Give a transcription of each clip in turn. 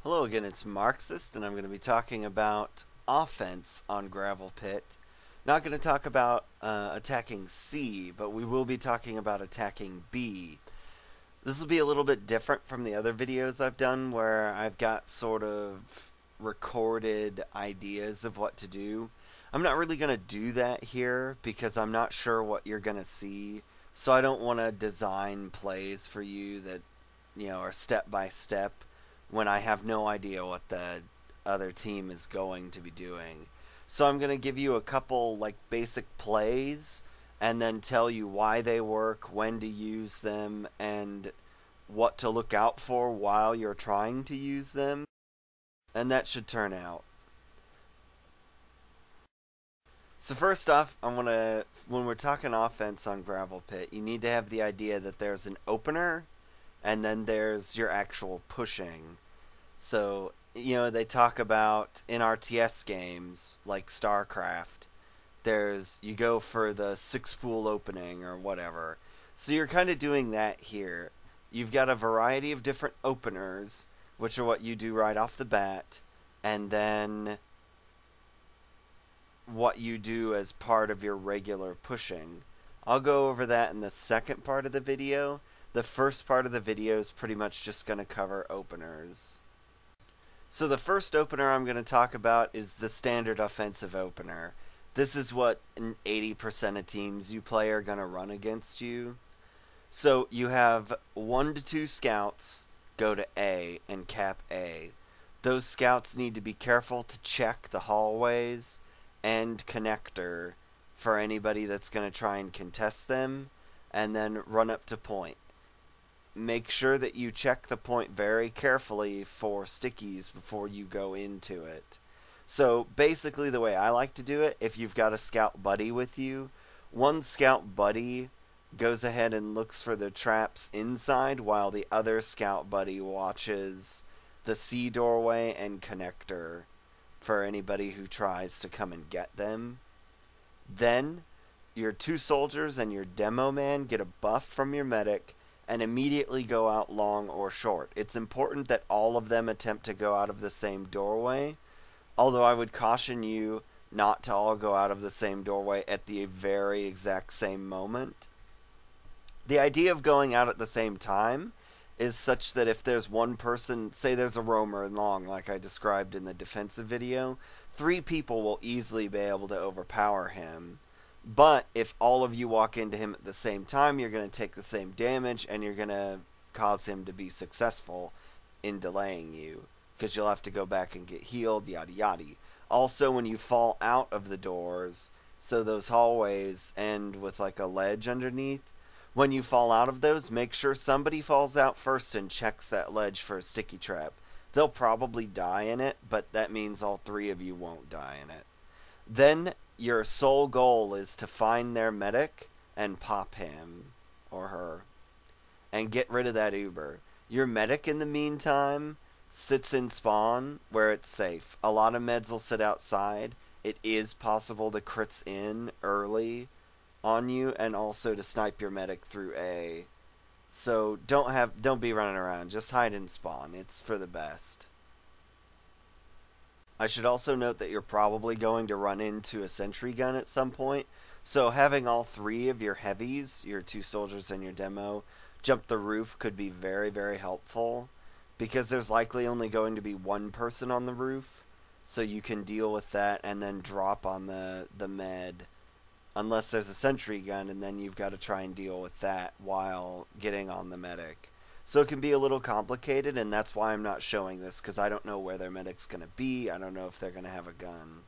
Hello again, it's Marxist, and I'm going to be talking about offense on Gravel Pit. Not going to talk about attacking C, but we will be talking about attacking B. This will be a little bit different from the other videos I've done where I've got sort of recorded ideas of what to do. I'm not really going to do that here because I'm not sure what you're going to see, so I don't want to design plays for you that, are step by step when I have no idea what the other team is going to be doing. So I'm going to give you a couple basic plays and then tell you why they work, when to use them, and what to look out for while you're trying to use them. And that should turn out. So first off, when we're talking offense on Gravel Pit, you need to have the idea that there's an opener and then there's your actual pushing. So, they talk about in RTS games like StarCraft, you go for the 6-pool opening or whatever. So you're kind of doing that here. You've got a variety of different openers, which are what you do right off the bat, and then what you do as part of your regular pushing. I'll go over that in the second part of the video. The first part of the video is pretty much just going to cover openers. So the first opener I'm going to talk about is the standard offensive opener. This is what 80% of teams you play are going to run against you. So you have 1 to 2 scouts go to A and cap A. Those scouts need to be careful to check the hallways and connector for anybody that's going to try and contest them, and then run up to point. Make sure that you check the point very carefully for stickies before you go into it. So basically the way I like to do it, if you've got a scout buddy with you, one scout buddy goes ahead and looks for the traps inside while the other scout buddy watches the C doorway and connector for anybody who tries to come and get them. Then your 2 soldiers and your demo man get a buff from your medic and immediately go out long or short. It's important that all of them attempt to go out of the same doorway, although I would caution you not to all go out of the same doorway at the very exact same moment. The idea of going out at the same time is such that if there's one person, say there's a roamer in long like I described in the defensive video, 3 people will easily be able to overpower him. But if all of you walk into him at the same time, you're going to take the same damage and you're going to cause him to be successful in delaying you, because you'll have to go back and get healed, yada yada. Also, when you fall out of the doors, so those hallways end with a ledge underneath, when you fall out of those, make sure somebody falls out first and checks that ledge for a sticky trap. They'll probably die in it, but that means all 3 of you won't die in it. Then your sole goal is to find their medic and pop him or her and get rid of that Uber. Your medic in the meantime sits in spawn where it's safe. A lot of meds will sit outside. It is possible to crits in early on you and also to snipe your medic through A. So don't be running around. Just hide in spawn. It's for the best. I should also note that you're probably going to run into a sentry gun at some point, so having all 3 of your heavies, your 2 soldiers and your demo, jump the roof could be very, very helpful, because there's likely only going to be 1 person on the roof, so you can deal with that and then drop on the med, unless there's a sentry gun, and then you've got to try and deal with that while getting on the medic. So it can be a little complicated, and that's why I'm not showing this, because I don't know where their medic's going to be. I don't know if they're going to have a gun.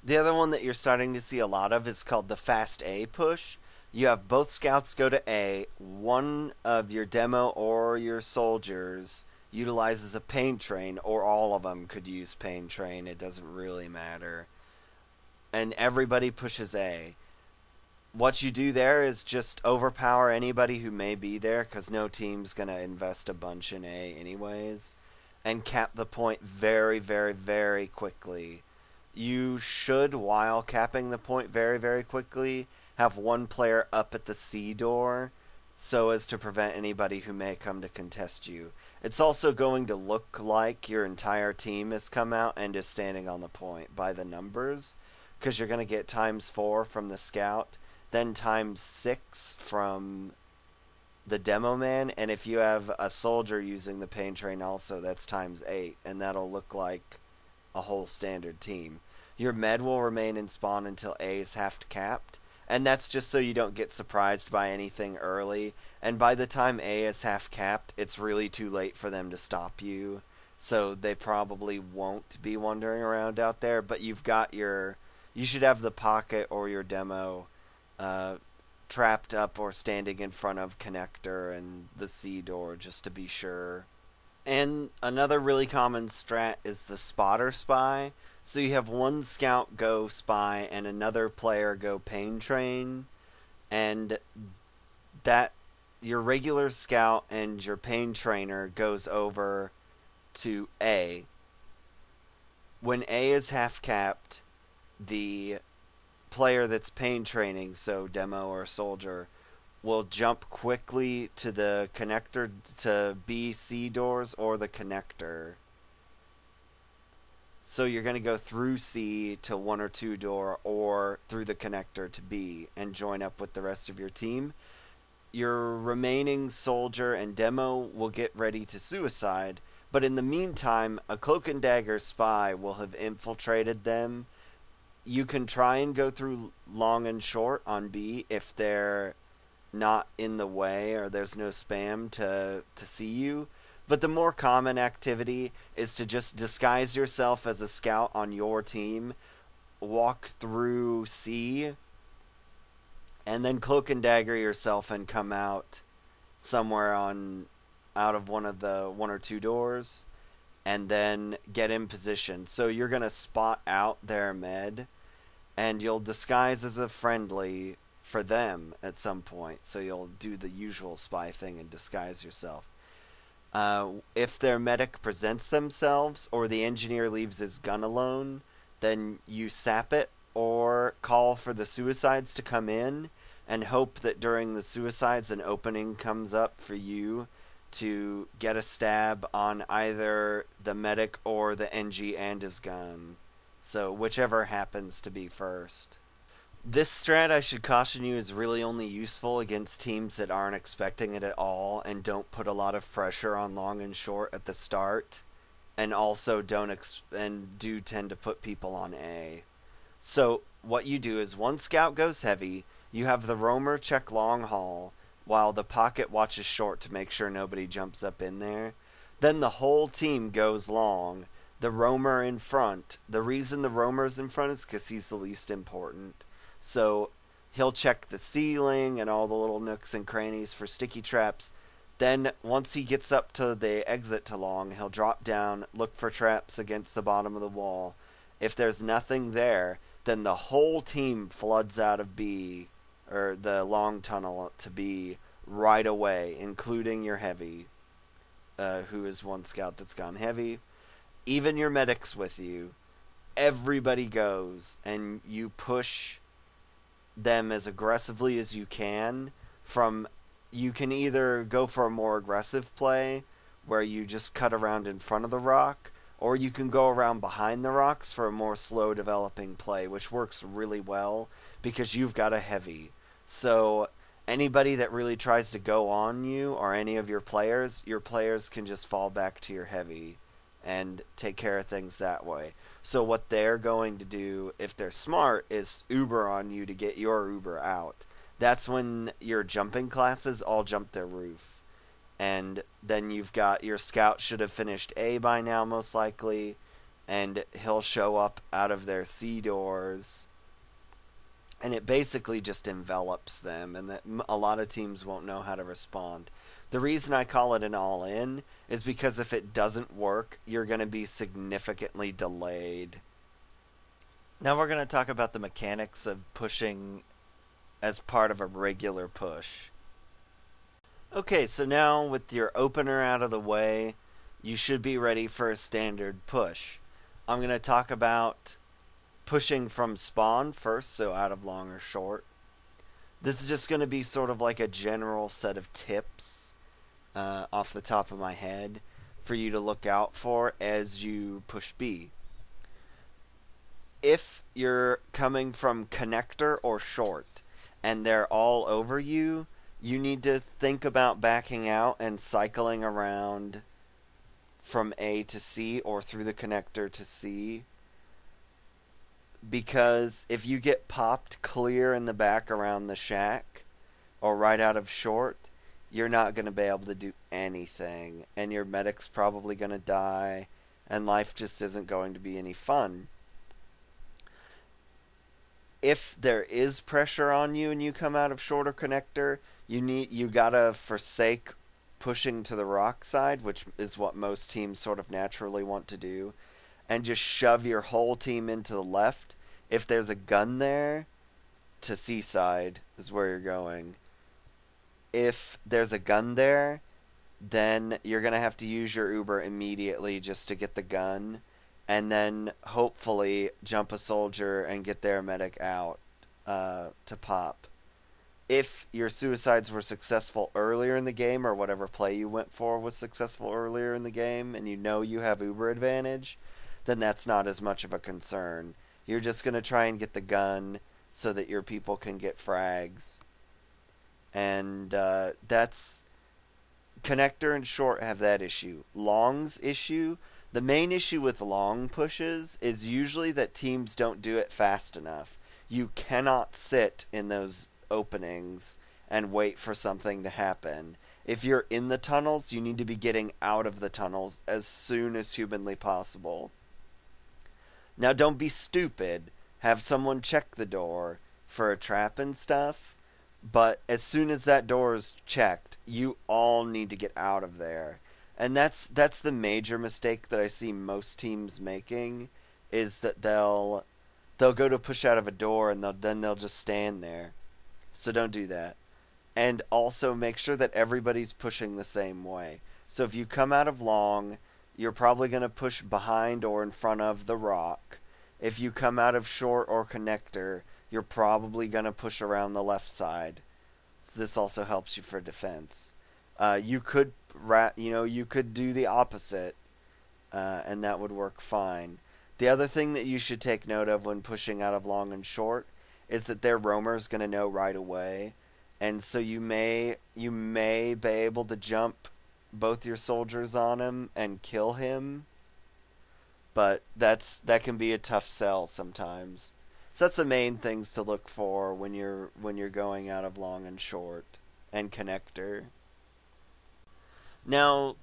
The other one that you're starting to see a lot of is called the fast A push. You have both scouts go to A. One of your demo or your soldiers utilizes a pain train, or all of them could use pain train. It doesn't really matter. And everybody pushes A. What you do there is just overpower anybody who may be there, because no team's going to invest a bunch in A anyways, and cap the point very, very, very quickly. You should, while capping the point very, very quickly, have 1 player up at the C door so as to prevent anybody who may come to contest you. It's also going to look like your entire team has come out and is standing on the point by the numbers, because you're going to get ×4 from the scout, then ×6 from the demo man, and if you have a soldier using the pain train also, that's ×8, and that'll look like a whole standard team. Your med will remain in spawn until A is half capped, and that's just so you don't get surprised by anything early, and by the time A is half capped, it's really too late for them to stop you, so they probably won't be wandering around out there, but you should have the pocket or your demo trapped up or standing in front of connector and the C door just to be sure. And another really common strat is the spotter spy. So you have one scout go spy and another player go pain train, and that your regular scout and your pain trainer goes over to A. When A is half capped, the player that's pain training, so demo or soldier, will jump quickly to the connector to B, C doors or the connector. So you're going to go through C to 1 or 2 door or through the connector to B and join up with the rest of your team. Your remaining soldier and demo will get ready to suicide, but in the meantime, a cloak and dagger spy will have infiltrated them. You can try and go through long and short on B if they're not in the way or there's no spam to see you. But the more common activity is to just disguise yourself as a scout on your team, walk through C, and then cloak and dagger yourself and come out somewhere out of one of the 1 or 2 doors, and then get in position. So you're going to spot out their med, and you'll disguise as a friendly for them at some point. So you'll do the usual spy thing and disguise yourself. If their medic presents themselves or the engineer leaves his gun alone, then you sap it or call for the suicides to come in and hope that during the suicides an opening comes up for you to get a stab on either the medic or the NG and his gun. So whichever happens to be first. This strat, I should caution you, is really only useful against teams that aren't expecting it at all and don't put a lot of pressure on long and short at the start, and also do tend to put people on A. So what you do is one scout goes heavy, you have the roamer check long haul, while the pocket watches short to make sure nobody jumps up in there. Then the whole team goes long, the roamer in front. The reason the roamer's in front is because he's the least important. So he'll check the ceiling and all the little nooks and crannies for sticky traps. Then once he gets up to the exit to long, he'll drop down, look for traps against the bottom of the wall. If there's nothing there, then the whole team floods out of B, or the long tunnel to B, right away, including your heavy, who is one scout that's gone heavy. Even your medic's with you. Everybody goes, and you push them as aggressively as you can. You can either go for a more aggressive play where you just cut around in front of the rock, or you can go around behind the rocks for a more slow developing play, which works really well because you've got a heavy. So anybody that really tries to go on you or any of your players can just fall back to your heavy and take care of things that way. So what they're going to do, if they're smart, is Uber on you to get your Uber out. That's when your jumping classes all jump their roof. And then you've got your scout should have finished A by now most likely, and he'll show up out of their C doors. And it basically just envelops them, and that a lot of teams won't know how to respond. The reason I call it an all-in is because if it doesn't work, you're going to be significantly delayed. Now we're going to talk about the mechanics of pushing as part of a regular push. Okay, so now with your opener out of the way, you should be ready for a standard push. I'm going to talk about pushing from spawn first, so out of long or short. This is just going to be sort of like a general set of tips off the top of my head. for you to look out for as you push B. If you're coming from connector or short and they're all over you, you need to think about backing out and cycling around from A to C or through the connector to C. Because if you get popped clear in the back around the shack or right out of short, you're not going to be able to do anything. And your medic's probably going to die. And life just isn't going to be any fun. If there is pressure on you and you come out of short or connector, you gotta forsake pushing to the rock side, which is what most teams sort of naturally want to do, and just shove your whole team into the left. If there's a gun there, to C side is where you're going. If there's a gun there, then you're gonna have to use your Uber immediately just to get the gun, and then hopefully jump a soldier and get their medic out to pop. If your suicides were successful earlier in the game, or whatever play you went for was successful earlier in the game, and you know you have Uber advantage, then that's not as much of a concern. You're just going to try and get the gun so that your people can get frags. And that's... Connector and short have that issue. Long's issue... The main issue with long pushes is usually that teams don't do it fast enough. You cannot sit in those openings and wait for something to happen. If you're in the tunnels, you need to be getting out of the tunnels as soon as humanly possible. Now, don't be stupid. Have someone check the door for a trap and stuff. But as soon as that door is checked, you all need to get out of there. And that's the major mistake that I see most teams making, is that they'll go to push out of a door and then they'll just stand there. So don't do that. And also make sure that everybody's pushing the same way. So if you come out of long, you're probably going to push behind or in front of the rock. If you come out of short or connector, you're probably going to push around the left side. So this also helps you for defense. You could do the opposite, and that would work fine. The other thing that you should take note of when pushing out of long and short is that their roamer's going to know right away, and so you may be able to jump both your soldiers on him and kill him, but that can be a tough sell sometimes. So that's the main things to look for when you're going out of long and short and connector. Now,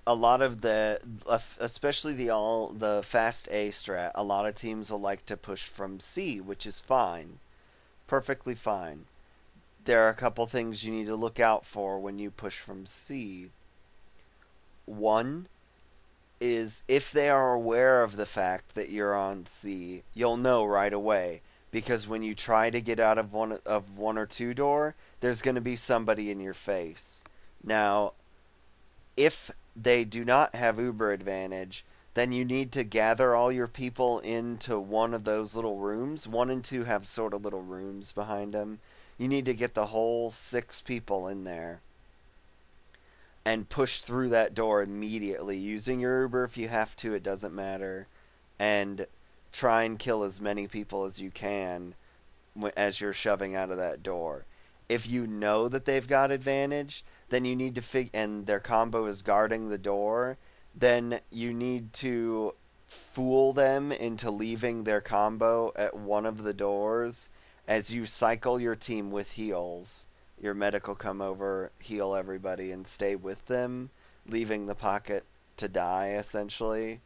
a lot of especially the fast A strat, a lot of teams will like to push from C, which is fine. Perfectly fine. There are a couple things you need to look out for when you push from C. One is if they are aware of the fact that you're on C, you'll know right away. Because when you try to get out of one or two door, there's going to be somebody in your face. Now, if they do not have Uber advantage, then you need to gather all your people into one of those little rooms. 1 and 2 have sort of little rooms behind them. You need to get the whole 6 people in there and push through that door immediately, using your Uber if you have to, it doesn't matter, and try and kill as many people as you can as you're shoving out of that door. If you know that they've got advantage, then you need to and their combo is guarding the door, then you need to fool them into leaving their combo at one of the doors as you cycle your team with heals. Your medic will come over, heal everybody, and stay with them, leaving the pocket to die, essentially,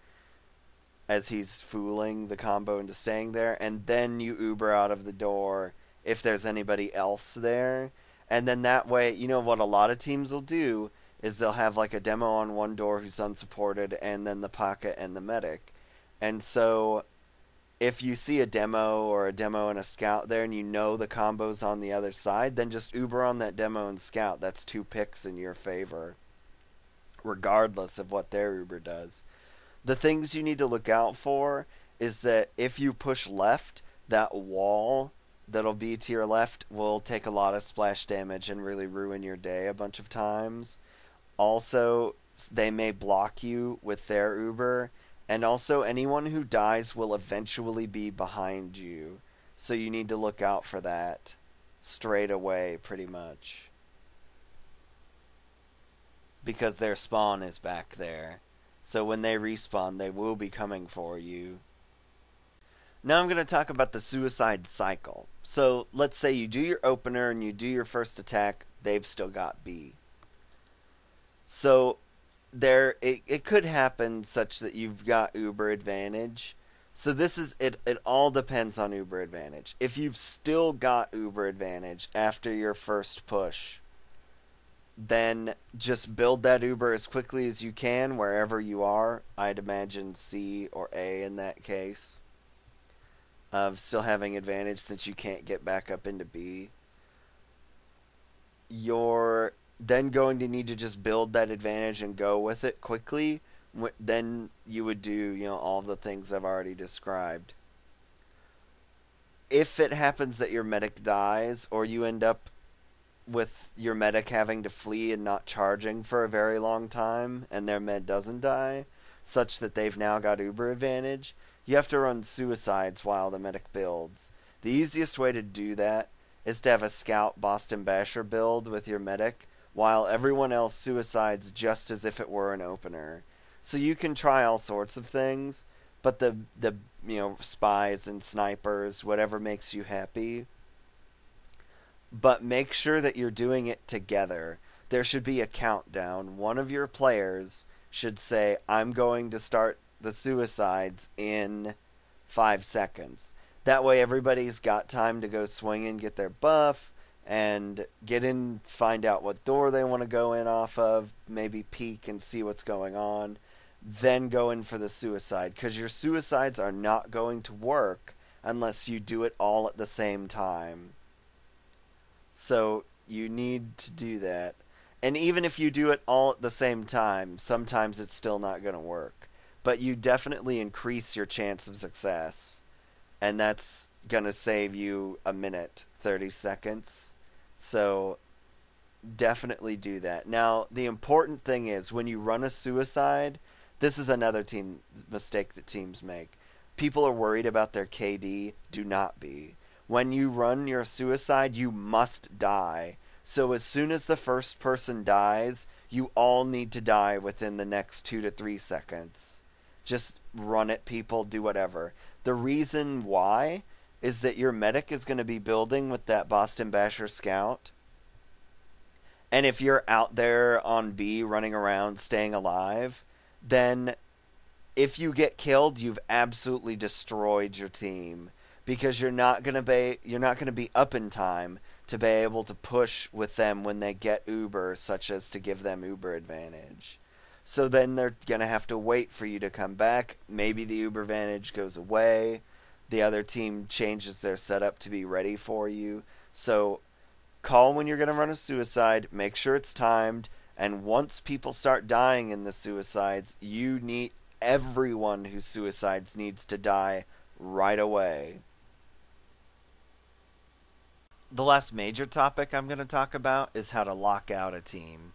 as he's fooling the combo into staying there, and then you Uber out of the door if there's anybody else there. And then that way, you know what a lot of teams will do is they'll have like a demo on one door who's unsupported, and then the pocket and the medic. And so if you see a demo or a demo and a scout there and you know the combo's on the other side, then just Uber on that demo and scout. That's 2 picks in your favor, regardless of what their Uber does. The things you need to look out for is that if you push left, that wall that'll be to your left will take a lot of splash damage and really ruin your day a bunch of times. Also, they may block you with their Uber, and also anyone who dies will eventually be behind you. So you need to look out for that straight away, pretty much. Because their spawn is back there. So when they respawn, they will be coming for you. Now I'm going to talk about the suicide cycle. So let's say you do your opener and you do your first attack, they've still got B. So it could happen such that you've got Uber advantage. So this is it all depends on Uber advantage. If you've still got Uber advantage after your first push, then just build that Uber as quickly as you can wherever you are. I'd imagine C or A in that case, of still having advantage since you can't get back up into B. You're then going to need to just build that advantage and go with it quickly. Then you would do, all the things I've already described. If it happens that your medic dies, or you end up with your medic having to flee and not charging for a very long time, and their med doesn't die, such that they've now got Uber advantage, you have to run suicides while the medic builds. The easiest way to do that is to have a scout Boston Basher build with your medic, while everyone else suicides just as if it were an opener. So you can try all sorts of things, but the spies and snipers, whatever makes you happy. But make sure that you're doing it together. There should be a countdown. One of your players should say, I'm going to start the suicides in 5 seconds. That way everybody's got time to go swing and get their buff, and get in, find out what door they want to go in off of, maybe peek and see what's going on, then go in for the suicide, because your suicides are not going to work unless you do it all at the same time. So you need to do that. And even if you do it all at the same time, sometimes it's still not going to work. But you definitely increase your chance of success. And that's going to save you a minute, 30 seconds. So definitely do that. Now, the important thing is when you run a suicide, this is another team mistake that teams make. People are worried about their KD. Do not be. When you run your suicide, you must die. So as soon as the first person dies, you all need to die within the next 2 to 3 seconds. Just run it, people. Do whatever. The reason why is that your medic is going to be building with that Boston Basher scout. And if you're out there on B running around staying alive, then if you get killed, you've absolutely destroyed your team, because you're not going to be up in time to be able to push with them when they get Uber, such as to give them Uber advantage. So then they're going to have to wait for you to come back. Maybe the Uber advantage goes away. The other team changes their setup to be ready for you. So call when you're going to run a suicide. Make sure it's timed. And once people start dying in the suicides, everyone who suicides needs to die right away. The last major topic I'm going to talk about is how to lock out a team.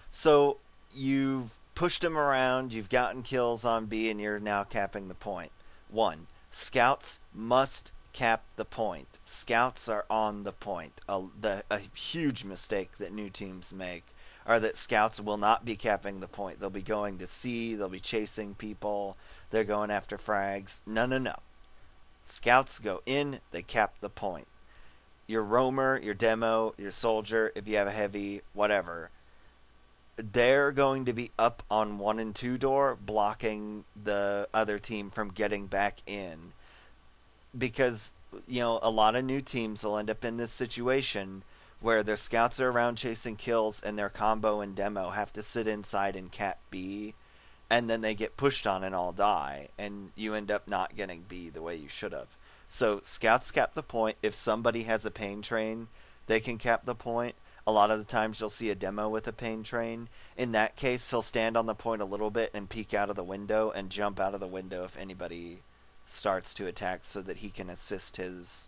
So you've pushed them around, you've gotten kills on B, and you're now capping the point. 1. Scouts must cap the point. Scouts are on the point. A huge mistake that new teams make are that scouts will not be capping the point. They'll be going to C, they'll be chasing people, they're going after frags. No. Scouts go in, they cap the point. Your roamer, your demo, your soldier, if you have a heavy, whatever, they're going to be up on 1 and 2 door, blocking the other team from getting back in. Because, a lot of new teams will end up in this situation where their scouts are around chasing kills and their combo and demo have to sit inside and cap B, and then they get pushed on and all die, and you end up not getting B the way you should have. So scouts cap the point. If somebody has a pain train, they can cap the point. A lot of the times you'll see a demo with a pain train. In that case, he'll stand on the point a little bit and peek out of the window and jump out of the window if anybody starts to attack, so that he can assist his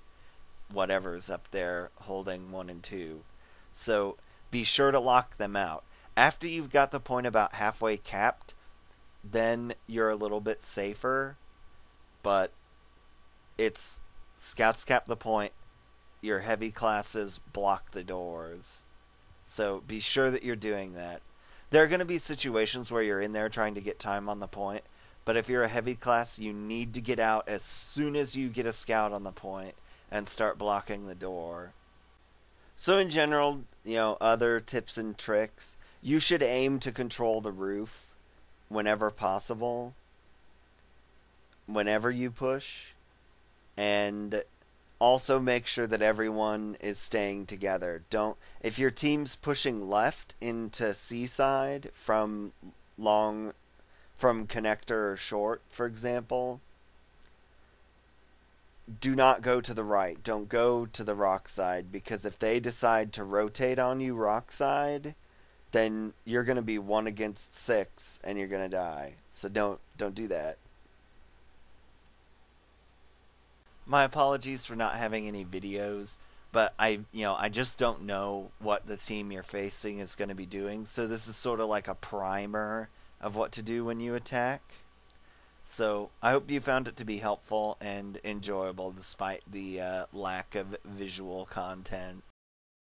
whatever's up there holding 1 and 2. So be sure to lock them out. After you've got the point about halfway capped, then you're a little bit safer, but it's scouts cap the point, your heavy classes block the doors. So be sure that you're doing that. There are going to be situations where you're in there trying to get time on the point, but if you're a heavy class, you need to get out as soon as you get a scout on the point and start blocking the door. So in general, other tips and tricks, you should aim to control the roof whenever possible, whenever you push, and also make sure that everyone is staying together. Don't If your team's pushing left into seaside from connector or short, for example, do not go to the right. Don't go to the rock side, because if they decide to rotate on you rock side, then you're going to be 1 against 6 and you're going to die. So don't do that. My apologies for not having any videos, but I just don't know what the team you're facing is going to be doing. So this is sort of like a primer of what to do when you attack. So I hope you found it to be helpful and enjoyable despite the lack of visual content.